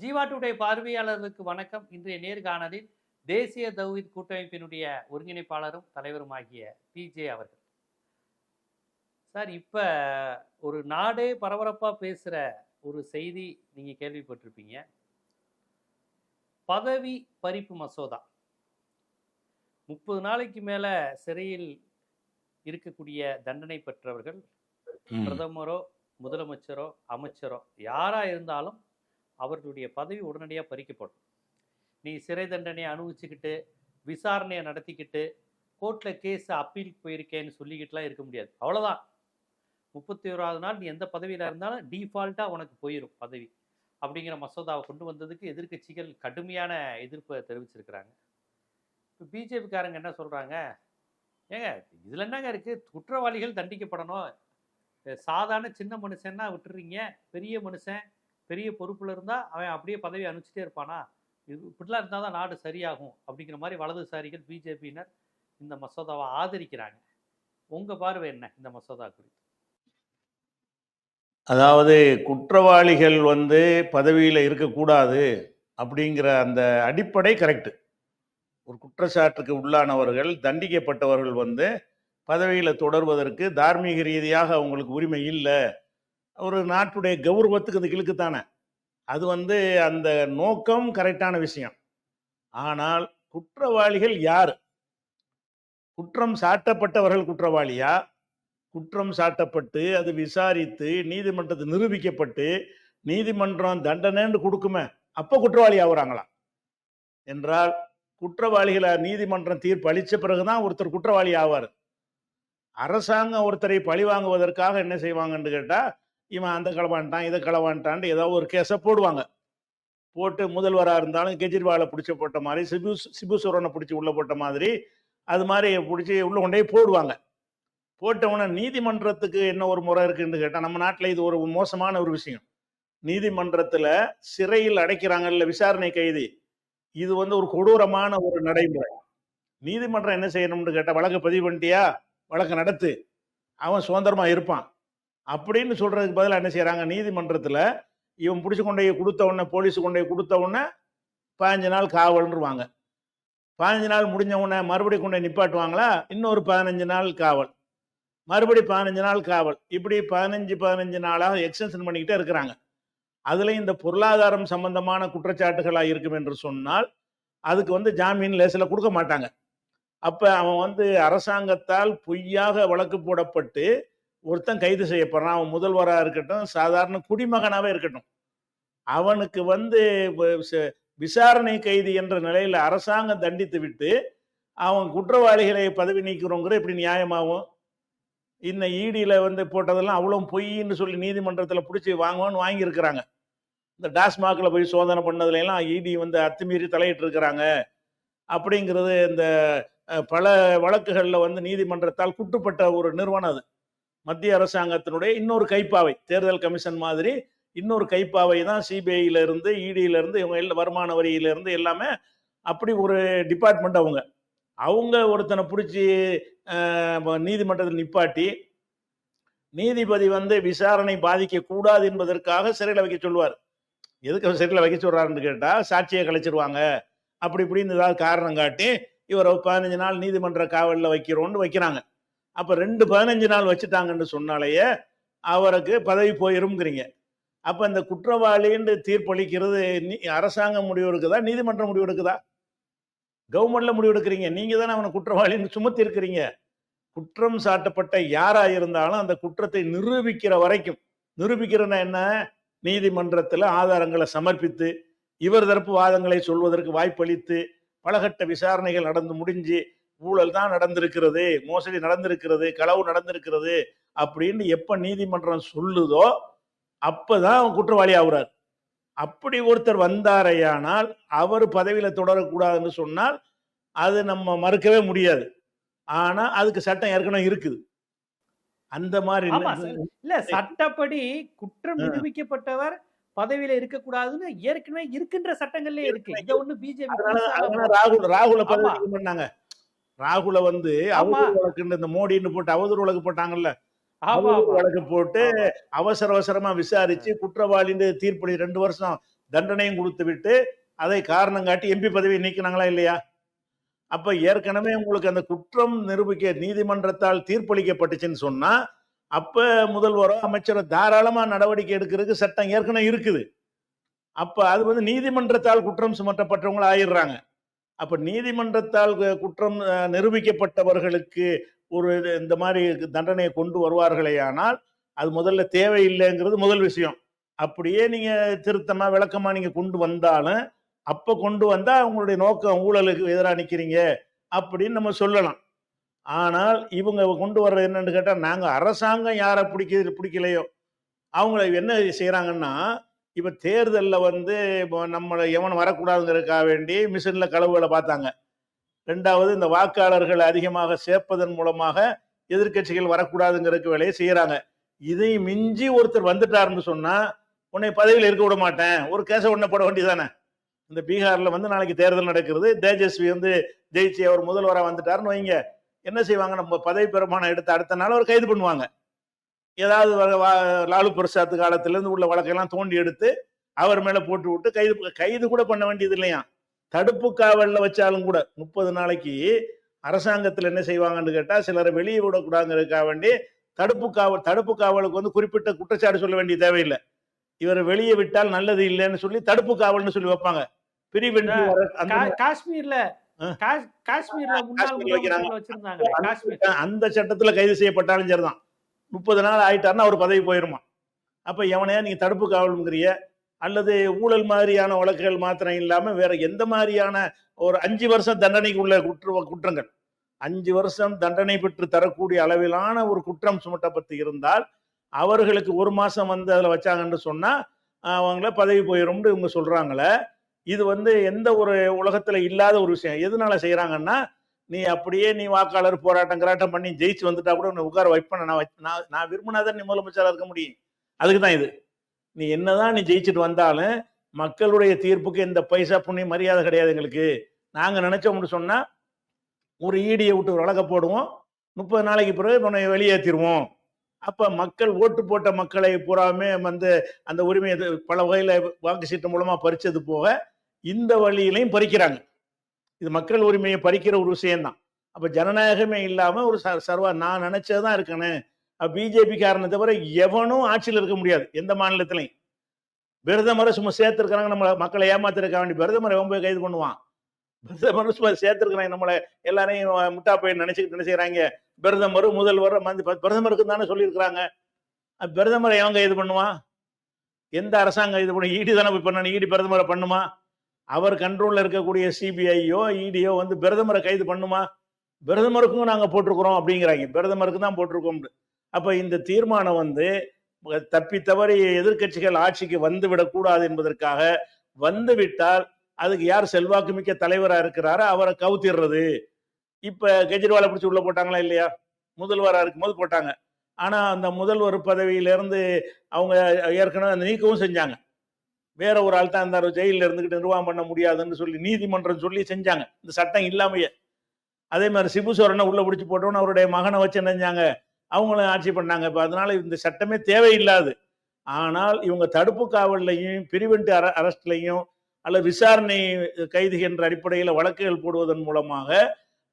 Jeeva today பார்வையாளர்களுக்கு வணக்கம். இன்றைய நேர்காணலில் தேசிய தௌஹீத் கூட்டமைப்பினுடைய ஒருங்கிணைப்பாளரும் தலைவருமாகிய பிஜே அவர்கள். சார், இப்ப ஒரு நாடே பரபரப்பா பேசுற ஒரு செய்தி நீங்க கேள்விப்பட்டிருப்பீங்க. பதவி பறிப்பு மசோதா 30 நாளைக்கு மேல சிறையில் இருக்கக்கூடிய தண்டனை பெற்றவர்கள் பிரதமரோ முதலமைச்சரோ அமைச்சரோ யாரா இருந்தாலும் அவர்களுடைய பதவி உடனடியாக பறிக்கப்படும். நீ சிறை தண்டனையை அனுபவிச்சுக்கிட்டு விசாரணையை நடத்திக்கிட்டு கோர்ட்டில் கேஸ் அப்பீல் போயிருக்கேன்னு சொல்லிக்கிட்டுலாம் இருக்க முடியாது. அவ்வளோதான். 31வது நாள் நீ எந்த பதவியில் இருந்தாலும் டீஃபால்ட்டாக உனக்கு போயிடும் பதவி. அப்படிங்கிற மசோதாவை கொண்டு வந்ததுக்கு எதிர்க்கட்சிகள் கடுமையான எதிர்ப்பை தெரிவிச்சிருக்கிறாங்க. இப்போ பிஜேபிக்காரங்க என்ன சொல்கிறாங்க, ஏங்க இதில் என்னங்க இருக்குது, குற்றவாளிகள் தண்டிக்கப்படணும், சாதாரண சின்ன மனுஷன்னா விட்டுறீங்க, பெரிய மனுஷன் பெரிய பொறுப்பில் இருந்தால் அவன் அப்படியே பதவி அனுப்பிச்சிட்டே இருப்பானா, இது இப்படிலாம் இருந்தால் தான் நாடு சரியாகும் அப்படிங்கிற மாதிரி வலதுசாரிகள் பிஜேபியினர் இந்த மசோதாவை ஆதரிக்கிறாங்க. உங்கள் பார்வை என்ன இந்த மசோதா குறித்து? அதாவது குற்றவாளிகள் பதவியில் இருக்கக்கூடாது அப்படிங்கிற அந்த அடிப்படை கரெக்டு. ஒரு குற்றச்சாட்டுக்கு உள்ளானவர்கள் தண்டிக்கப்பட்டவர்கள் பதவியில் தொடர்வதற்கு தார்மீக ரீதியாக அவங்களுக்கு உரிமை இல்லை. ஒரு நாட்டுடைய கௌரவத்துக்கு அது கிழக்குத்தானே. அது அந்த நோக்கம் கரெக்டான விஷயம். ஆனால் குற்றவாளிகள் யார்? குற்றம் சாட்டப்பட்டவர்கள் குற்றவாளியா? குற்றம் சாட்டப்பட்டு அது விசாரித்து நீதிமன்றத்தில் நிரூபிக்கப்பட்டு நீதிமன்றம் தண்டனைன்னு கொடுக்குமே, அப்போ குற்றவாளி ஆகுறாங்களா என்றால், குற்றவாளிகளை நீதிமன்றம் தீர்ப்பு அளித்த பிறகுதான் ஒருத்தர் குற்றவாளி ஆவார். அரசாங்கம் ஒருத்தரை பழி வாங்குவதற்காக என்ன செய்வாங்கன்னு கேட்டால், இவன் அந்த களவான்ட்டான் இதை களவான்ட்டான்ட்டு ஏதோ ஒரு கேஸை போடுவாங்க. போட்டு முதல்வராக இருந்தாலும் கெஜ்ரிவாலை பிடிச்சி போட்ட மாதிரி, சிபு சோரனை பிடிச்சி உள்ள போட்ட மாதிரி, அது மாதிரி பிடிச்சி உள்ள கொண்டே போடுவாங்க. போட்டவுடனே நீதிமன்றத்துக்கு என்ன ஒரு முறை இருக்குன்னு கேட்டால், நம்ம நாட்டில் இது ஒரு மோசமான ஒரு விஷயம். நீதிமன்றத்தில் சிறையில் அடைக்கிறாங்கல்ல விசாரணை கைதி, இது ஒரு கொடூரமான ஒரு நடைமுறை. நீதிமன்றம் என்ன செய்யணும்னு கேட்டால், வழக்கு பதிவு பண்ணிட்டியா, வழக்கு நடத்து, அவன் சுதந்திரமாக இருப்பான் அப்படின்னு சொல்றதுக்கு பதிலாக என்ன செய்யறாங்க, நீதிமன்றத்தில் இவன் பிடிச்சி கொண்டே கொடுத்த உடனே, போலீஸு கொண்டே கொடுத்த உடனே 15 நாள் காவல்ன்றுவாங்க. 15 நாள் முடிஞ்ச உடனே மறுபடியும் கொண்டே நிப்பாட்டுவாங்களா, இன்னொரு 15 நாள் காவல், மறுபடி 15 நாள் காவல், இப்படி 15 நாளாக எக்ஸ்டென்ஷன் பண்ணிக்கிட்டே இருக்கிறாங்க. அதுல இந்த பொருளாதாரம் சம்பந்தமான குற்றச்சாட்டுகளாக இருக்கும் என்று சொன்னால் அதுக்கு ஜாமீன் லேசில் கொடுக்க மாட்டாங்க. அப்ப அவன் அரசாங்கத்தால் பொய்யாக வழக்கு போடப்பட்டு ஒருத்தன் கைது செய்யப்படுறான். அவன் முதல்வராக இருக்கட்டும், சாதாரண குடிமகனாவே இருக்கட்டும், அவனுக்கு விசாரணை கைதி என்ற நிலையில் அரசாங்கம் தண்டித்து விட்டு அவன் குற்றவாளிகளை பதவி நீக்கிறோங்கிற எப்படி நியாயமாகும்? இந்த ஈடியில் போட்டதெல்லாம் அவ்வளோ பொய்ன்னு சொல்லி நீதிமன்றத்தில் பிடிச்சி வாங்குவோன்னு வாங்கியிருக்கிறாங்க. இந்த டாஸ்மாகில் போய் சோதனை பண்ணதுல எல்லாம் ஈடி அத்துமீறி தலையிட்டு இருக்கிறாங்க அப்படிங்கிறது இந்த பல வழக்குகளில் நீதிமன்றத்தால் குட்டுப்பட்ட ஒரு நிறுவனம். அது மத்திய அரசாங்கத்தினுடைய இன்னொரு கைப்பாவை, தேர்தல் கமிஷன் மாதிரி இன்னொரு கைப்பாவை தான் சிபிஐல இருந்து, இடியில இருந்து, இவங்க வருமான வரியில இருந்து எல்லாமே அப்படி ஒரு டிபார்ட்மெண்ட். அவங்க ஒருத்தனை பிடிச்சி நீதிமன்றத்தில் நிப்பாட்டி நீதிபதி விசாரணை பாதிக்க கூடாது என்பதற்காக சிறையில் வைக்க சொல்லுவார். எதுக்கு சிறையில் வைக்க சொல்றாருன்னு கேட்டா, சாட்சியை கழிச்சிருவாங்க அப்படி இப்படின்னு ஏதாவது காரணம் காட்டி இவரை 15 நாள் நீதிமன்ற காவலில் வைக்கிறோன்னு வைக்கிறாங்க. அப்ப 15 நாள் வச்சுட்டாங்கன்னு சொன்னாலேயே அவருக்கு பதவி போயிருங்கிறீங்க. அப்ப இந்த குற்றவாளின்னு தீர்ப்பளிக்கிறது அரசாங்கம் முடிவு எடுக்குதா, நீதிமன்றம் முடிவு எடுக்குதா? கவர்மெண்ட்ல முடிவு எடுக்கிறீங்க. நீங்க தானே அவனை குற்றவாளின்னு சுமத்தி இருக்கிறீங்க. குற்றம் சாட்டப்பட்ட யாரா இருந்தாலும் அந்த குற்றத்தை நிரூபிக்கிற வரைக்கும், நிரூபிக்கிறன்னா என்ன, நீதிமன்றத்தில் ஆதாரங்களை சமர்ப்பித்து இவர் தரப்பு வாதங்களை சொல்வதற்கு வாய்ப்பளித்து பலகட்ட விசாரணைகள் நடந்து முடிஞ்சு ஊழல் தான் நடந்திருக்கிறது, மோசடி நடந்திருக்கிறது, களவு நடந்திருக்கிறது அப்படின்னு எப்ப நீதிமன்றம் சொல்லுதோ அப்பதான் அவன் குற்றவாளி ஆகுறார். அப்படி ஒருத்தர் வந்தாரையானால் அவர் பதவியில தொடரக்கூடாதுன்னு சொன்னால் அது நம்ம மறுக்கவே முடியாது. ஆனா அதுக்கு சட்டம் ஏற்கனவே இருக்குது. அந்த மாதிரி இல்ல, சட்டப்படி குற்றம் நிரூபிக்கப்பட்டவர் பதவியில இருக்கக்கூடாதுன்னு ஏற்கனவே இருக்கின்ற சட்டங்கள்ல இருக்கு. இத ஒண்ணு பிஜேபி ராகுல பதவி பண்ணாங்க. ராகுல அவதூறு வழக்குன்னு இந்த மோடின்னு போட்டு அவதூறு வழக்கு போட்டாங்கல்ல, அவதூறு வழக்கு போட்டு அவசரமா விசாரிச்சு குற்றவாளின்னு தீர்ப்பளி 2 வருஷம் தண்டனையும் கொடுத்து விட்டு அதை காரணம் காட்டி எம்பி பதவியை நீக்கினாங்களா இல்லையா? அப்ப ஏற்கனவே உங்களுக்கு அந்த குற்றம் நிரூபிக்க நீதிமன்றத்தால் தீர்ப்பளிக்கப்பட்டுச்சுன்னு சொன்னா, அப்ப முதல்வரோ அமைச்சரோ தாராளமா நடவடிக்கை எடுக்கிறதுக்கு சட்டம் ஏற்கனவே இருக்குது. அப்ப அது வந்து நீதிமன்றத்தால் குற்றம் சுமத்தப்பட்டவங்களா ஆயிடுறாங்க. அப்ப நீதிமன்றத்தால் குற்றம் நிரூபிக்கப்பட்டவர்களுக்கு ஒரு இந்த மாதிரி தண்டனையை கொண்டு வருவார்களேயானால், அது முதல்ல தேவையில்லைங்கிறது முதல் விஷயம். அப்படியே நீங்க திருத்தமா, விளக்கமா நீங்க கொண்டு வந்தாலும், அப்ப கொண்டு வந்தா உங்களுடைய நோக்கம் ஊழலுக்கு எதிரா நிக்கிறீங்க அப்படின்னு நம்ம சொல்லலாம். ஆனால் இவங்க கொண்டு வர்றது என்னன்னு கேட்டா, நாங்க அரசாங்கம் யார பிடிக்கலையோ, அவங்கள என்ன செய்றாங்கன்னா, இப்ப தேர்தல்ல வந்து இப்போ நம்மள எவனும் வரக்கூடாதுங்கிறதுக்காக வேண்டி மிஷின்ல களவுகள பார்த்தாங்க. 2வது இந்த வாக்காளர்கள் அதிகமாக சேர்ப்பதன் மூலமாக எதிர்க்கட்சிகள் வரக்கூடாதுங்கிறதுக்கு வேலையை செய்யறாங்க. இதை மிஞ்சி ஒருத்தர் வந்துட்டாருன்னு சொன்னா, உன்னை பதவியில் இருக்க விட மாட்டேன். ஒரு கேஸ உடனே போட வேண்டியதானே. இந்த பீகார்ல வந்து நாளைக்கு தேர்தல் நடக்கிறது. தேஜஸ்வி வந்து ஜெயிச்சு அவர் முதல்வரா வந்துட்டாருன்னு வைங்க. என்ன செய்வாங்க, நம்ம பதவி பிரமாணம் எடுத்த அடுத்த நாள் அவர் கைது பண்ணுவாங்க. ஏதாவது லாலு பிரசாத் காலத்துல இருந்து உள்ள வழக்கெல்லாம் தோண்டி எடுத்து அவர் மேல போட்டு விட்டு கைது கூட பண்ண வேண்டியது இல்லையா. தடுப்பு காவல்ல வச்சாலும் கூட 30 நாளைக்கு அரசாங்கத்துல என்ன செய்வாங்கன்னு கேட்டா, சிலரை வெளியே விடக்கூடாதுங்கிறதுக்காக வேண்டி தடுப்பு காவலுக்கு வந்து குறிப்பிட்ட குற்றச்சாட்டு சொல்ல வேண்டிய தேவையில்லை. இவரை வெளியே விட்டால் நல்லது இல்லைன்னு சொல்லி தடுப்பு காவல்னு சொல்லி வைப்பாங்க. பிரிவென்டிவ் காஷ்மீர்ல காஷ்மீர்ல முன்னாள் முதலமைச்சர்களை வச்சிருந்தாங்களே, காஷ்மீர் அந்த சட்டத்துல கைது செய்யப்பட்டாலும் சரிதான். 30 நாள் ஆயிட்டாருன்னா அவர் பதவி போயிருமா. அப்ப எவனையா நீங்க தடுப்பு காவல்ங்கிறிய, அல்லது ஊழல் மாதிரியான வழக்குகள் மாத்திரம் இல்லாம வேற எந்த மாதிரியான ஒரு 5 வருஷம் தண்டனைக்கு உள்ள குற்றங்கள் 5 வருஷம் தண்டனை பெற்று தரக்கூடிய அளவிலான ஒரு குற்றம் சுமத்தப்பட்டு இருந்தால் அவர்களுக்கு 1 மாசம் வந்து அதுல வச்சாங்கன்னு சொன்னா அவங்கள பதவி போயிடும்னு இவங்க சொல்றாங்களே. இது வந்து எந்த ஒரு உலகத்துல இல்லாத ஒரு விஷயம். எதனால செய்யறாங்கன்னா, நீ வாக்காளர் போராட்டம் கிராட்டம் பண்ணி ஜெயிச்சு வந்துட்டா கூட உன்னை உட்கார வைப்பேன். நான் விரும்பினாதான் நீ முதலமைச்சராக இருக்க முடியும். அதுக்கு தான் இது. நீ என்னதான் நீ ஜெயிச்சுட்டு வந்தாலும் மக்களுடைய தீர்ப்புக்கு எந்த பைசா புண்ணிய மரியாதை கிடையாது எங்களுக்கு. நாங்க நினைச்சோம்னு சொன்னா ஒரு ஈடியை விட்டு ஒரு வழக்க போடுவோம். 30 நாளைக்கு பிறகு உன்னை வெளியேற்றிடுவோம். அப்ப மக்கள் ஓட்டு போட்ட மக்களை பூராமே வந்து அந்த உரிமையை பல வகையில வாக்கு சீட்டு மூலமா பறிச்சது போக இந்த வழியிலையும் பறிக்கிறாங்க. இது மக்கள் உரிமையை பறிக்கிற ஒரு விஷயம்தான். அப்ப ஜனநாயகமே இல்லாம ஒரு நான் நினைச்சதுதான் இருக்கணும். பிஜேபி காரணத்தை தவிர எவனும் ஆட்சியில் இருக்க முடியாது எந்த மாநிலத்திலையும். பிரதமரை சும்மா சேர்த்திருக்கிறாங்க, நம்ம மக்களை ஏமாத்திருக்க வேண்டிய பிரதமரை எவன் போய் கைது பண்ணுவான்? பிரதமர் சும்மா சேர்த்திருக்கிறாங்க, நம்மளை எல்லாரையும் முட்டா போய் நினைச்சுக்கிட்டு என்ன செய்யறாங்க, பிரதமர் முதல்வர் பிரதமருக்கு தானே சொல்லியிருக்கிறாங்க. பிரதமரை எவன் கைது பண்ணுவான்? எந்த அரசாங்கம் இது பண்ண? இடி தானே போய் பண்ணணும். இடி பிரதமரை பண்ணுமா? அவர் கண்ட்ரோல்ல இருக்கக்கூடிய சிபிஐயோ இடியோ வந்து பிரதமரை கைது பண்ணுமா? பிரதமருக்கும் நாங்க போட்டிருக்கிறோம் அப்படிங்கிறாங்க. பிரதமருக்கு தான் போட்டிருக்கோம். அப்ப இந்த தீர்மானம் வந்து தப்பி தவறி எதிர்க்கட்சிகள் ஆட்சிக்கு வந்து விடக்கூடாது என்பதற்காக, வந்து விட்டால் அதுக்கு யார் செல்வாக்கு மிக்க தலைவரா இருக்கிறாரோ அவரை கவுத்திடுறது. இப்ப கெஜ்ரிவாலை பிடிச்சி உள்ள போட்டாங்களா இல்லையா? முதல்வரா இருக்கும்போது போட்டாங்க. ஆனா அந்த முதல்வர் பதவியிலிருந்து அவங்க ஏற்கனவே அந்த நீக்கவும் செஞ்சாங்க. வேற ஒரு ஆள் தான் இருந்தார், ஜெயில இருந்துகிட்டு நிர்வாகம் பண்ண முடியாதுன்னு சொல்லி நீதிமன்றம் சொல்லி செஞ்சாங்க, இந்த சட்டம் இல்லாமையே. அதே மாதிரி சிபு சோரனை உள்ள பிடிச்சி போட்டோன்னு அவருடைய மகனை வச்சு நினைஞ்சாங்க, அவங்களும் ஆட்சி பண்ணாங்க. இப்ப அதனால இந்த சட்டமே தேவையில்லாது. ஆனால் இவங்க தடுப்பு காவல்லையும் பிரிவென்ட் அரெஸ்ட்லையும் அல்லது விசாரணை கைது என்ற அடிப்படையில் வழக்குகள் போடுவதன் மூலமாக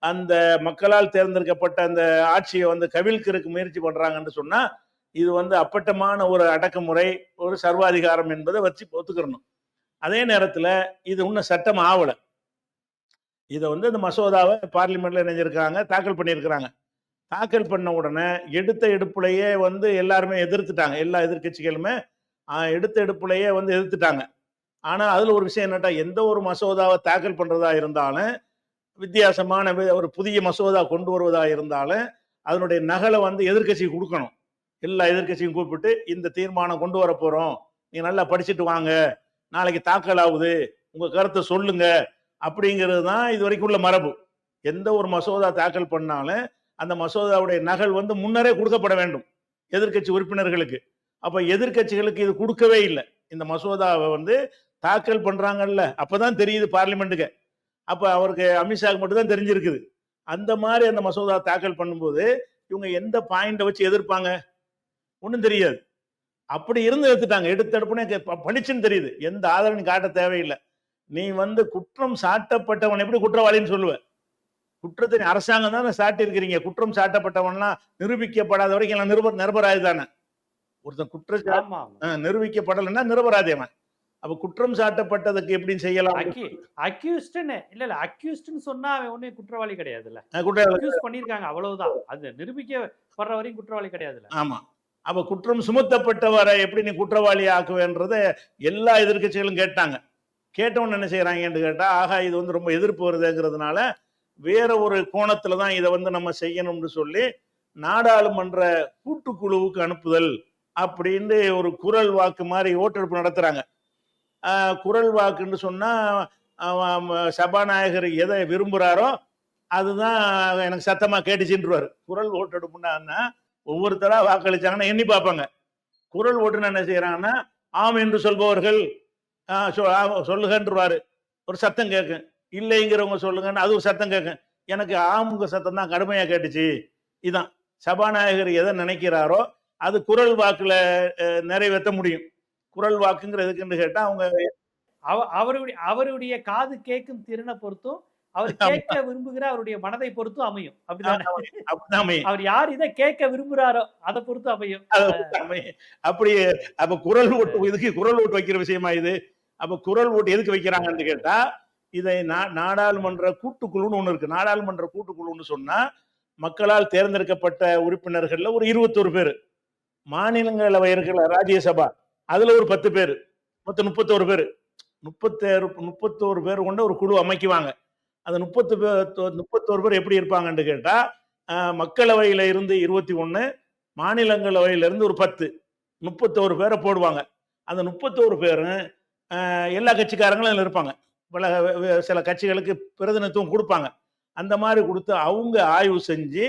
அந்த மக்களால் தேர்ந்தெடுக்கப்பட்ட அந்த ஆட்சியை வந்து கவிழ்க்கிறதுக்கு முயற்சி பண்றாங்கன்னு சொன்னா, இது வந்து அப்பட்டமான ஒரு அடக்குமுறை, ஒரு சர்வாதிகாரம் என்பதை வச்சு ஒத்துக்கிறணும். அதே நேரத்துல இது இன்னும் சட்டம் ஆவல. இதை வந்து இந்த மசோதாவை பார்லிமெண்ட்ல இணைஞ்சிருக்காங்க, தாக்கல் பண்ணியிருக்கிறாங்க. தாக்கல் பண்ண உடனே எடுத்த எடுப்புலையே வந்து எல்லாருமே எதிர்த்துட்டாங்க. எல்லா எதிர்கட்சிகளுமே எடுத்த எடுப்புலையே வந்து எதிர்த்துட்டாங்க. ஆனா அதுல ஒரு விஷயம் என்னட்டா, எந்த ஒரு மசோதாவை தாக்கல் பண்றதா இருந்தாலும், வித்தியாசமான ஒரு புதிய மசோதா கொண்டு வருவதா இருந்தாலும் அதனுடைய நகலை வந்து எதிர்கட்சி கொடுக்கணும். எல்லா எதிர்கட்சியும் கூப்பிட்டு இந்த தீர்மானம் கொண்டு வர போறோம், நீங்க நல்லா படிச்சுட்டு வாங்க, நாளைக்கு தாக்கல் ஆகுது, உங்க கருத்தை சொல்லுங்க அப்படிங்கிறது தான் இது வரைக்கும் உள்ள மரபு. எந்த ஒரு மசோதா தாக்கல் பண்ணாலும் அந்த மசோதாவுடைய நகல் வந்து முன்னரே கொடுக்கப்பட வேண்டும் எதிர்கட்சி உறுப்பினர்களுக்கு. அப்ப எதிர்கட்சிகளுக்கு இது கொடுக்கவே இல்லை. இந்த மசோதாவை வந்து தாக்கல் பண்றாங்கல்ல, அப்பதான் தெரியுது பார்லிமெண்ட்டுக்கு. அப்ப அவருக்கு அமித்ஷாக்கு மட்டும் தான் தெரிஞ்சிருக்குது. அந்த மாதிரி அந்த மசோதா தாக்கல் பண்ணும்போது இவங்க எந்த பாயிண்ட வச்சு எதிர்ப்பாங்க? ஒன்றும் தெரியாது. அப்படி இருந்து எடுத்துட்டாங்க. எடுத்த எடுப்புனே பளிச்சுன்னு தெரியுது. எந்த ஆதாரம் காட்ட தேவையில்லை. நீ வந்து குற்றம் சாட்டப்பட்டவன் எப்படி குற்றவாளின்னு சொல்லுவ? குற்றத்தை அரசாங்கம் தானே சாட்டி இருக்கிறீங்க. குற்றம் சாட்டப்பட்டவன்லாம் நிரூபிக்கப்படாத வரைக்கும் எல்லாம் நிரபராதி தானே. ஒருத்தன் ஆமா ஆமா. நிரூபிக்கப்படலைன்னா நிரபராதி அவன். அப்ப குற்றம் சாட்டப்பட்டதுக்கு எப்படி செய்யலாம்? அக்யூஸ்ட்னு இல்ல அக்யூஸ்ட்னு சொன்னா அவன் ஒண்ணே குற்றவாளி கிடையாதுல்ல. குற்றவாளி அக்யூஸ் பண்ணிருக்காங்க அவ்வளவுதான். அது நிரூபிக்கப்படுற வரைக்கும் குற்றவாளி கிடையாதுல்ல. ஆமா. அப்ப குற்றம் சுமத்தப்பட்டவரை எப்படி நீ குற்றவாளி ஆக்குவேன்றத எல்லா எதிர்க்கட்சிகளும் கேட்டாங்க. கேட்டவன் என்ன செய்யறாங்கன்னு கேட்டா, ஆகா இது வந்து ரொம்ப எதிர்ப்பு வருதுங்கிறதுனால வேற ஒரு கோணத்துல தான் இதை வந்து நம்ம செய்யணும்னு சொல்லி நாடாளுமன்ற கூட்டுக்குழுவுக்கு அனுப்புதல் அப்படின்னு ஒரு குரல் வாக்கு மாதிரி ஓட்டெடுப்பு நடத்துறாங்க. குரல் வாக்குன்னு சொன்னா சபாநாயகர் எதை விரும்புறாரோ அதுதான் எனக்கு சத்தமா கேட்டுச்சுன்றாரு. குரல் ஓட்டெடுப்புன்னா ஒவ்வொருத்தரா வாக்களிச்சாங்கன்னா எண்ணி பார்ப்பாங்க. குரல் ஓட்டுன்னு என்ன செய்யறாங்கன்னா, ஆம் என்று சொல்பவர்கள் சொல்லுகன்றுவாரு, ஒரு சத்தம் கேட்கும். இல்லைங்கிறவங்க சொல்லுங்கன்னு அது ஒரு சத்தம் கேட்கும். எனக்கு ஆமுங்க சத்தம் தான் கடுமையா கேட்டுச்சு. இதான் சபாநாயகர் எதை நினைக்கிறாரோ அது குரல் வாக்குல நிறைவேற்ற முடியும். குரல் வாக்குங்கிறதுக்குன்னு கேட்டா அவங்க அவருடைய காது கேட்கும் திறனை பொறுத்தும் அவர் கேட்க விரும்புகிற அவருடைய மனதை பொறுத்து அமையும். அப்படிதான் அவர் யார் இதை கேட்க விரும்புறாரோ அதை பொறுத்து அமையும். அப்படியே அப்ப குரல் ஓட்டு இதுக்கு குரல் ஓட்டு வைக்கிற விஷயமா இது? அப்ப குரல் ஓட்டு எதுக்கு வைக்கிறாங்கன்னு கேட்டா, இதை நாடாளுமன்ற கூட்டுக்குழுன்னு ஒண்ணு இருக்கு. நாடாளுமன்ற கூட்டுக்குழுன்னு சொன்னா மக்களால் தேர்ந்தெடுக்கப்பட்ட உறுப்பினர்கள்ல ஒரு 21 பேர், மாநிலங்களவை இருக்கிற ராஜ்யசபா அதுல ஒரு 10 பேர், மொத்தம் 31 பேர். 31 பேர் கொண்ட ஒரு குழு அமைக்குவாங்க. அந்த 31 பேர் எப்படி இருப்பாங்கன்னு கேட்டா, மக்களவையில இருந்து 21, மாநிலங்களவையில இருந்து ஒரு 10, 31 பேரை போடுவாங்க. அந்த 31 பேரும் எல்லா கட்சிக்காரங்களும் அதில் இருப்பாங்க. சில கட்சிகளுக்கு பிரதிநிதித்துவம் கொடுப்பாங்க. அந்த மாதிரி கொடுத்து அவங்க ஆய்வு செஞ்சு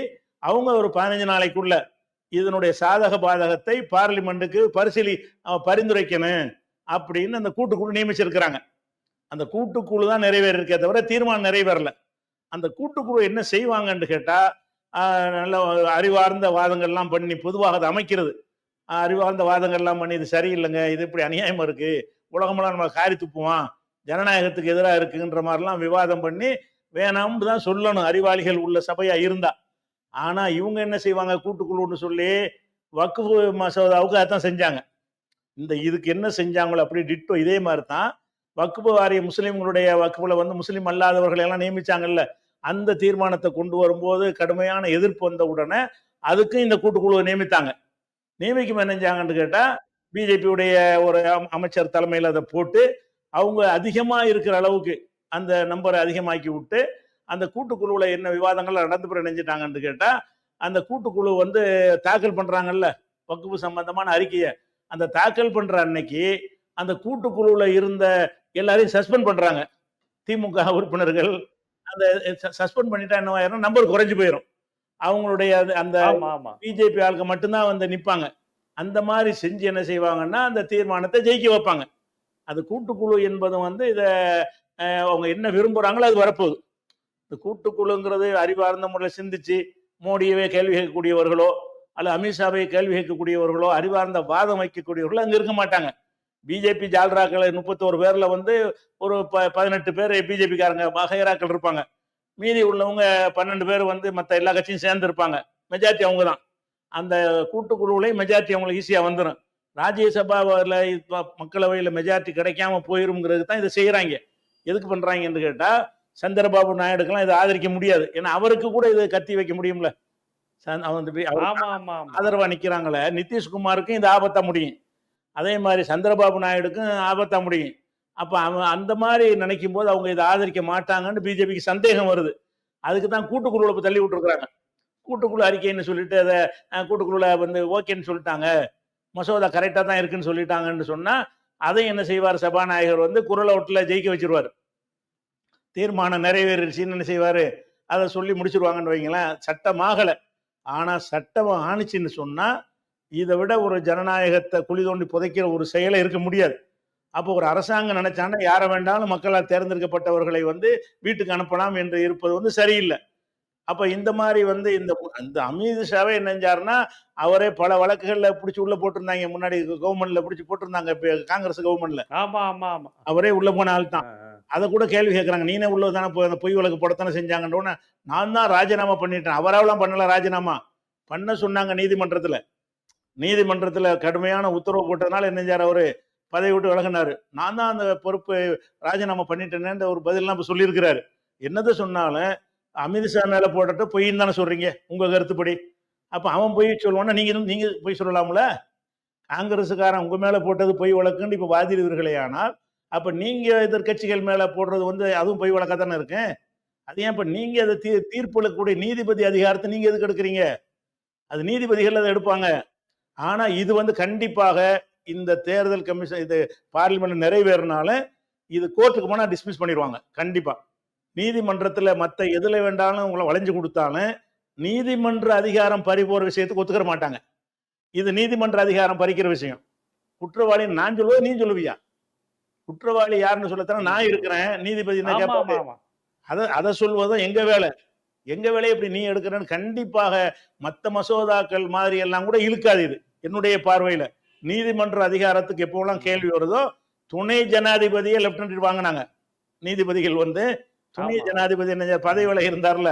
அவங்க ஒரு 15 நாளைக்குள்ள இதனுடைய சாதக பாதகத்தை பார்லிமெண்ட்டுக்கு பரிந்துரைக்கணும் அப்படின்னு அந்த கூட்டுக்குழு நியமிச்சிருக்கிறாங்க. அந்த கூட்டுக்குழு தான் நிறைவேறிருக்கே தவிர தீர்மானம் நிறைவேறல. அந்த கூட்டுக்குழு என்ன செய்வாங்கன்னு கேட்டா, நல்ல அறிவார்ந்த வாதங்கள்லாம் பண்ணி பொதுவாக அதை அமைக்கிறது. அறிவார்ந்த வாதங்கள்லாம் பண்ணி இது சரியில்லைங்க, இது இப்படி அநியாயமா இருக்கு, உலகமெல்லாம் நம்ம காரி துப்புவான், ஜனநாயகத்துக்கு எதிராக இருக்குன்ற மாதிரிலாம் விவாதம் பண்ணி வேணாம்னு தான் சொல்லணும் அறிவாளிகள் உள்ள சபையா இருந்தா. ஆனா இவங்க என்ன செய்வாங்க, கூட்டுக்குழுன்னு சொல்லி வக்ஃபு மசோதாவுக்கு அதான் செஞ்சாங்க. இதுக்கு என்ன செஞ்சாங்களோ அப்படி டிட்டோ இதே மாதிரி தான் வக்ஃபு வாரிய முஸ்லீம்களுடைய வக்ஃபுல வந்து முஸ்லீம் அல்லாதவர்களை எல்லாம் நியமிச்சாங்கல்ல, அந்த தீர்மானத்தை கொண்டு வரும்போது கடுமையான எதிர்ப்பு வந்த உடனே அதுக்கும் இந்த கூட்டுக்குழுவை நியமித்தாங்க. நியமிக்கும் என்ன செஞ்சாங்கன்னு கேட்டா, பிஜேபியுடைய ஒரு அமைச்சர் தலைமையில் அதை போட்டு அவங்க அதிகமா இருக்கிற அளவுக்கு அந்த நம்பரை அதிகமாக்கி விட்டு அந்த கூட்டுக்குழுவில் என்ன விவாதங்கள் நடந்து பிறகு நினைஞ்சிட்டாங்கன்னு கேட்டா, அந்த கூட்டுக்குழு வந்து தாக்கல் பண்றாங்கல்ல வக்ஃபு சம்பந்தமான அறிக்கையை, அந்த தாக்கல் பண்ற அன்னைக்கு அந்த கூட்டுக்குழுவில் இருந்த எல்லாரையும் சஸ்பெண்ட் பண்றாங்க. திமுக உறுப்பினர்கள் அந்த சஸ்பெண்ட் பண்ணிட்டா என்ன ஆயிரும், நம்பர் குறைஞ்சு போயிடும். அவங்களுடைய அந்த பிஜேபி ஆளுக்கு மட்டும்தான் வந்து நிற்பாங்க. அந்த மாதிரி செஞ்சு என்ன செய்வாங்கன்னா அந்த தீர்மானத்தை ஜெயிக்க வைப்பாங்க. அது கூட்டுக்குழு என்பது வந்து இதை அவங்க என்ன விரும்புறாங்களோ அது வரப்போகுது. இந்த கூட்டுக்குழுங்கிறது அறிவார்ந்த முறையில் சிந்திச்சு மோடியவே கேள்வி கேட்கக்கூடியவர்களோ அல்ல அமித்ஷாவை கேள்வி கேட்கக்கூடியவர்களோ அறிவார்ந்த வாதம் வைக்கக்கூடியவர்களோ அங்க இருக்க மாட்டாங்க. பிஜேபி ஜால்ராக்கள் 31 பேர்ல வந்து ஒரு 18 பேர் பிஜேபிக்காரங்க வகைராக்கள் இருப்பாங்க. மீதி உள்ளவங்க 12 பேர் வந்து மற்ற எல்லா கட்சியும் சேர்ந்து இருப்பாங்க. மெஜாரிட்டி அவங்க தான். அந்த கூட்டுக்குழுவிலையும் மெஜாரிட்டி அவங்களுக்கு ஈஸியா வந்துடும். ராஜ்யசபாவில் மக்களவையில் மெஜாரிட்டி கிடைக்காம போயிருங்கிறது தான் இதை செய்யறாங்க. எதுக்கு பண்றாங்கன்னு கேட்டா, சந்திரபாபு நாயுடுக்கெல்லாம் இதை ஆதரிக்க முடியாது. ஏன்னா அவருக்கு கூட இதை கத்தி வைக்க முடியும்ல. ஆதரவா நிக்கிறாங்களே, நிதிஷ்குமாருக்கும் இது ஆபத்தா முடியும். அதே மாதிரி சந்திரபாபு நாயுடுக்கும் ஆபத்தா முடியும். அப்ப அவன் அந்த மாதிரி நினைக்கும் போது அவங்க இதை ஆதரிக்க மாட்டாங்கன்னு பிஜேபிக்கு சந்தேகம் வருது. அதுக்கு தான் கூட்டுக்குழுவை தள்ளி விட்டுருக்குறாங்க. கூட்டுக்குழு அறிக்கைன்னு சொல்லிட்டு அதை கூட்டுக்குழுல வந்து ஓகேன்னு சொல்லிட்டாங்க, மசோதா கரெக்டா தான் இருக்குன்னு சொல்லிட்டாங்கன்னு சொன்னா அதை என்ன செய்வார், சபாநாயகர் வந்து குரல் ஓட்டுல ஜெயிக்க வச்சிருவாரு. தீர்மானம் நிறைவேறிடுச்சின்னு என்ன செய்வாரு, அதை சொல்லி முடிச்சிருவாங்கன்னு வைங்களேன். சட்டமாகல. ஆனா சட்டம் ஆணிச்சுன்னு சொன்னா இதை விட ஒரு ஜனநாயகத்தை குழி தோண்டி புதைக்கிற ஒரு செயலை இருக்க முடியாது. அப்போ ஒரு அரசாங்கம் நினைச்சாங்கன்னா யாரை வேண்டாலும் மக்களால் தேர்ந்தெடுக்கப்பட்டவர்களை வந்து வீட்டுக்கு அனுப்பலாம் என்று இருப்பது வந்து சரியில்லை. அப்ப இந்த மாதிரி வந்து இந்த அமித்ஷாவே என்ன செஞ்சாருன்னா, அவரே பல வழக்குகள்ல பிடிச்சி உள்ள போட்டிருந்தாங்க. முன்னாடி கவர்மெண்ட்ல பிடிச்சி போட்டிருந்தாங்க. இப்ப காங்கிரஸ் கவர்மெண்ட்ல ஆமா ஆமா ஆமா. அவரே உள்ள போன ஆள் ஆ, தான். ஆ. அத கூட கேள்வி கேட்கறாங்க. நீனே உள்ள தானே பொய் வழக்கு போடத்தானே செஞ்சாங்கன்ற உடனே, நான் தான் ராஜினாமா பண்ணிட்டேன். அவராவெல்லாம் பண்ணல ராஜினாமா. பண்ண சொன்னாங்க நீதிமன்றத்துல. நீதிமன்றத்துல கடுமையான உத்தரவு போட்டதுனால என்ன செஞ்சாரு அவரு, பதவி விட்டு விலகினாரு. நான் தான் அந்த பொறுப்பு ராஜினாமா பண்ணிட்டேனேன்ற ஒரு பதில்லாம் இப்ப சொல்லியிருக்கிறாரு. என்னது சொன்னாலும் அமித்ஷா மேல போட்டுட்டு பொய்ன்னு தானே சொல்றீங்க உங்க கருத்துப்படி. அப்ப அவன் பொய் சொல்லுவான்னா நீங்க பொய் சொல்லலாம்ல. காங்கிரஸுக்காரன் உங்க மேல போட்டது பொய் வழக்குன்னு இப்ப வாதிடுவீர்களே ஆனால், அப்ப நீங்க எதிர்க்கட்சிகள் மேல போடுறது வந்து அதுவும் பொய் வழக்கா தானே இருக்கு. அது ஏன் இப்ப நீங்க அதை தீர்ப்பளிக்கக்கூடிய நீதிபதி அதிகாரத்தை நீங்க எதுக்கு எடுக்கிறீங்க? அது நீதிபதிகள் அதை எடுப்பாங்க. ஆனா இது வந்து கண்டிப்பாக இந்த தேர்தல் கமிஷன் இது பார்லிமெண்ட் நிறைவேறினால இது கோர்ட்டுக்கு போனா டிஸ்மிஸ் பண்ணிடுவாங்க கண்டிப்பா. நீதிமன்றத்துல மத்த எதுல வேண்டாலும் உங்களை வளைஞ்சு கொடுத்தாலும் நீதிமன்ற அதிகாரம் பறி போற விஷயத்துக்கு ஒத்துக்கிற மாட்டாங்க. இது நீதிமன்ற அதிகாரம் பறிக்கிற விஷயம். குற்றவாளி நான் சொல்லுவது நீ சொல்லுவியா? குற்றவாளி யாருன்னு சொல்லத்தானே நான் இருக்கிறேன். நீதிபதி என்ன ஆமா கேட்பாரு? ஆமா ஆமா. அதை சொல்வதும் எங்க வேலை. எங்க வேலையை இப்படி நீ எடுக்கிறன்னு கண்டிப்பாக மத்த மசோதாக்கள் மாதிரி எல்லாம் கூட இழுக்காது. இது என்னுடைய பார்வையில நீதிமன்ற அதிகாரத்துக்கு எப்போலாம் கேள்வி வருதோ துணை ஜனாதிபதியை லெப்டினன்ட் வாங்கினாங்க. நீதிபதிகள் வந்து துணை ஆமா. ஜனாதிபதி என்ன பதவி விலகி இருந்தார்ல,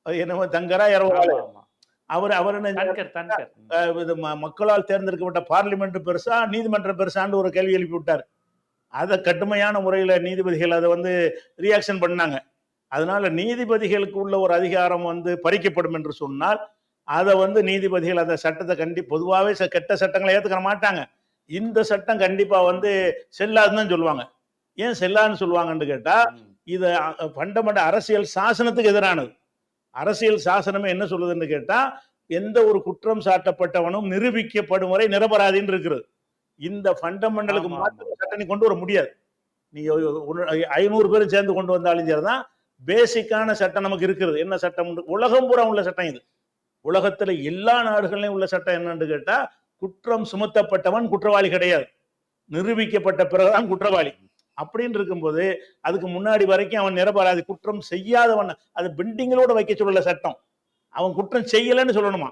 என்னமோ தங்கரா இரவால ஆமா ஆமா. அவர் என்ன தன்கர் தன்கர். இது மக்களால் தேர்ந்தெடுக்கப்பட்ட பார்லிமெண்ட் பெருசா நீதிமன்றம் பெருசான்னு ஒரு கேள்வி எழுப்பி விட்டார். அதை கடுமையான முறையில நீதிபதிகள் அதை வந்து ரியாக்ஷன் பண்ணாங்க. அதனால நீதிபதிகளுக்கு உள்ள ஒரு அதிகாரம் வந்து பறிக்கப்படும் என்று சொன்னால் அதை வந்து நீதிபதிகள் அந்த சட்டத்தை பொதுவாகவே கெட்ட சட்டங்களை ஏத்துக்க மாட்டாங்க. இந்த சட்டம் கண்டிப்பா வந்து செல்லாதுன்னு தான் சொல்லுவாங்க. ஏன் செல்லாதுன்னு சொல்லுவாங்கன்னு கேட்டா, இது ஃபண்டமெண்டல் அரசியல் சாசனத்துக்கு எதிரானது. அரசியல் சாசனமே என்ன சொல்லுதுன்னு கேட்டா, எந்த ஒரு குற்றம் சாட்டப்பட்டவனும் நிரூபிக்கப்படும் வரை நிரபராதின்னு இருக்கிறது. இந்த ஃபண்டமெண்டலுக்கு ஆமா, மாற்று சட்டம் நீ கொண்டு வர முடியாது. நீ 500 பேரும் சேர்ந்து கொண்டு வந்தாலும் சரிதான். பேசிக்கான சட்டம் நமக்கு இருக்கிறது. என்ன சட்டம்? உலகம் பூரா உள்ள சட்டம் இது. உலகத்துல எல்லா நாடுகளிலும் உள்ள சட்டம் என்னன்னு கேட்டா, குற்றம் சுமத்தப்பட்டவன் குற்றவாளி கிடையாது. நிரூபிக்கப்பட்ட பிறகுதான் குற்றவாளி. அப்படின்னு இருக்கும்போது அதுக்கு முன்னாடி வரைக்கும் அவன் நிரபராதி. குற்றம் செய்யாதவன் அது பெண்டிங்களோட வைக்க சொல்லல சட்டம். அவன் குற்றம் செய்யலன்னு சொல்லணுமா.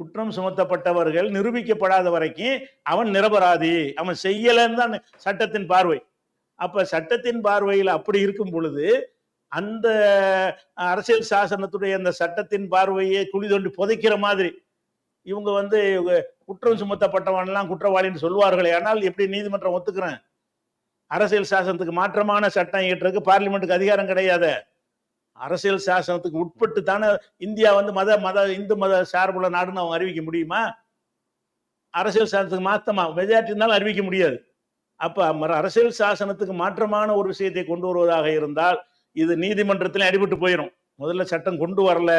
குற்றம் சுமத்தப்பட்டவர்கள் நிரூபிக்கப்படாத வரைக்கும் அவன் நிரபராதி, அவன் செய்யலன்னு தான் சட்டத்தின் பார்வை. அப்ப சட்டத்தின் பார்வையில் அப்படி இருக்கும் பொழுது அந்த அரசியல் சாசனத்துடைய அந்த சட்டத்தின் பார்வையை குழி தோண்டி புதைக்கிற மாதிரி இவங்க வந்து குற்றம் சுமத்தப்பட்டவன் எல்லாம் குற்றவாளின்னு சொல்வார்களே. ஆனால் எப்படி நீதிமன்றம் ஒத்துக்கிறேன்? அரசியல் சாசனத்துக்கு மாற்றமான சட்டம் இயற்றுறதுக்கு பார்லிமெண்ட்டுக்கு அதிகாரம் கிடையாது. அரசியல் சாசனத்துக்கு உட்பட்டு தானே இந்தியா வந்து இந்து மத சார்புள்ள நாடுன்னு அவங்க அறிவிக்க முடியுமா? அரசியல் சாசனத்துக்கு மாத்தமா மெஜாரிட்டி இருந்தாலும் அறிவிக்க முடியாது. அப்ப அரசியல் சாசனத்துக்கு மாற்றமான ஒரு விஷயத்தை கொண்டு வருவதாக இருந்தால் இது நீதிமன்றத்திலே அடிபட்டு போயிடும். முதல்ல சட்டம் கொண்டு வரல,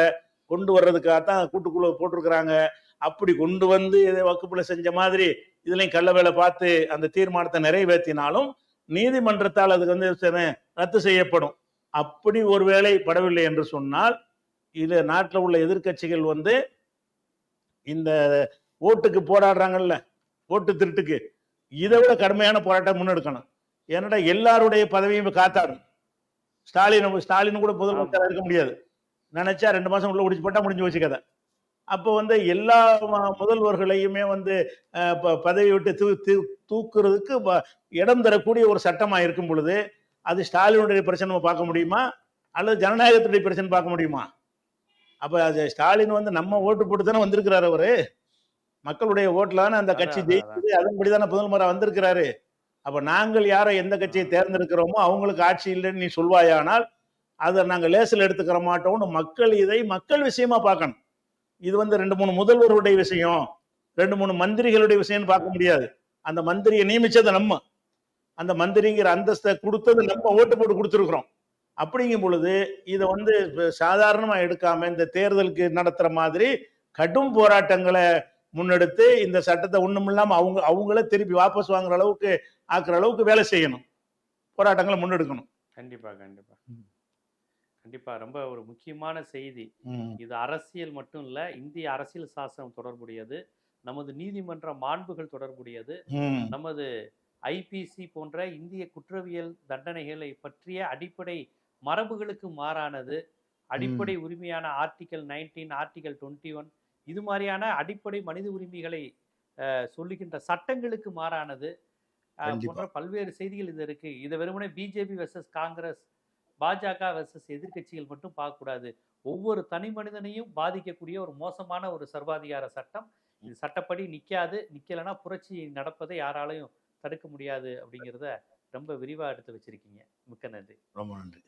கொண்டு வர்றதுக்காகத்தான் கூட்டுக்குழு போட்டிருக்கிறாங்க. அப்படி கொண்டு வந்து இதை வகுப்புல செஞ்ச மாதிரி இதுலயும் கள்ள வேலை பார்த்து அந்த தீர்மானத்தை நிறைவேற்றினாலும் நீதிமன்றத்தால் அதுக்கு வந்து ரத்து செய்யப்படும். அப்படி ஒருவேளை படவில்லை என்று சொன்னால் இது நாட்டில் உள்ள எதிர்க்கட்சிகள் வந்து இந்த ஓட்டுக்கு போராடுறாங்கல்ல, ஓட்டு திருட்டுக்கு, இதை விட கடுமையான போராட்டம் முன்னெடுக்கணும். ஏன்னா எல்லாருடைய பதவியும் காத்தாடும். ஸ்டாலின் கூட முதலமைச்சராக இருக்க முடியாது. நினைச்சா 2 மாசம் உள்ள முடிச்சு போட்டா முடிஞ்சு வச்சு கதை. அப்போ வந்து எல்லா முதல்வர்களையுமே வந்து பதவி விட்டு தூக்குறதுக்கு இடம் தரக்கூடிய ஒரு சட்டமா இருக்கும் பொழுது அது ஸ்டாலினுடைய பிரச்சனை பார்க்க முடியுமா அல்லது ஜனநாயகத்துடைய பிரச்சனை பார்க்க முடியுமா? அப்ப அது ஸ்டாலின் வந்து நம்ம ஓட்டு போட்டு தானே வந்திருக்கிறாரு. அவரு மக்களுடைய ஓட்டுலான அந்த கட்சி ஜெயிச்சது, அதன்படிதானே முதல்வராக வந்திருக்கிறாரு. அப்ப நாங்கள் யாரை எந்த கட்சியை தேர்ந்தெடுக்கிறோமோ அவங்களுக்கு ஆட்சி இல்லைன்னு நீ சொல்வாயானால் அதை நாங்கள் லேசில் எடுத்துக்கிற மாட்டோம்னு மக்கள் இதை மக்கள் விஷயமா பார்க்கணும். இது வந்து 2-3 முதல்வருடைய விஷயம், 2-3 மந்திரிகளுடைய விஷயம்னு பார்க்க முடியாது. அந்த மந்திரியை நியமிச்சது நம்ம, அந்த மந்திரிங்கிற அந்தஸ்தை கொடுத்தது நம்ம ஓட்டு போட்டு கொடுத்துருக்கிறோம். அப்படிங்கும் பொழுது இதை வந்து சாதாரணமா எடுக்காம இந்த தேர்தலுக்கு நடத்துற மாதிரி கடும் போராட்டங்களை முன்னெடுத்து இந்த சட்டத்தை ஒண்ணுமில்லாம அவங்கள திருப்பி வாபஸ் வாங்குற அளவுக்கு ஆக்குற அளவுக்கு வேலை செய்யணும், போராட்டங்களை முன்னெடுக்கணும். கண்டிப்பா கண்டிப்பா கண்டிப்பா. ரொம்ப ஒரு முக்கியமான செய்தி இது. அரசியல் மட்டும் இல்ல, இந்திய அரசியல் சாசனம் தொடர்புடையது, நமது நீதிமன்ற மாண்புகள் தொடர்புடையது, நமது ஐபிசி போன்ற இந்திய குற்றவியல் தண்டனைகளை பற்றிய அடிப்படை மரபுகளுக்கு மாறானது. அடிப்படை உரிமையான ஆர்டிகல் 19, ஆர்டிகல் 21 இது மாதிரியான அடிப்படை மனித உரிமைகளை சொல்லுகின்ற சட்டங்களுக்கு மாறானது கண்டிப்பா. போன்ற பல்வேறு செய்திகள் இது இருக்கு. இதை வெறுமனே பிஜேபி வெர்சஸ் காங்கிரஸ், பாஜக வெர்சஸ் எதிர்க்கட்சிகள் மட்டும் பார்க்கக்கூடாது. ஒவ்வொரு தனி மனிதனையும் பாதிக்கக்கூடிய ஒரு மோசமான ஒரு சர்வாதிகார சட்டம். இது சட்டப்படி நிக்காது. நிக்கலைன்னா புரட்சி நடப்பதை யாராலையும் தடுக்க முடியாது அப்படிங்கிறத ரொம்ப விரிவா எடுத்து வச்சிருக்கீங்க. மிக்க நன்றி. ரொம்ப நன்றி.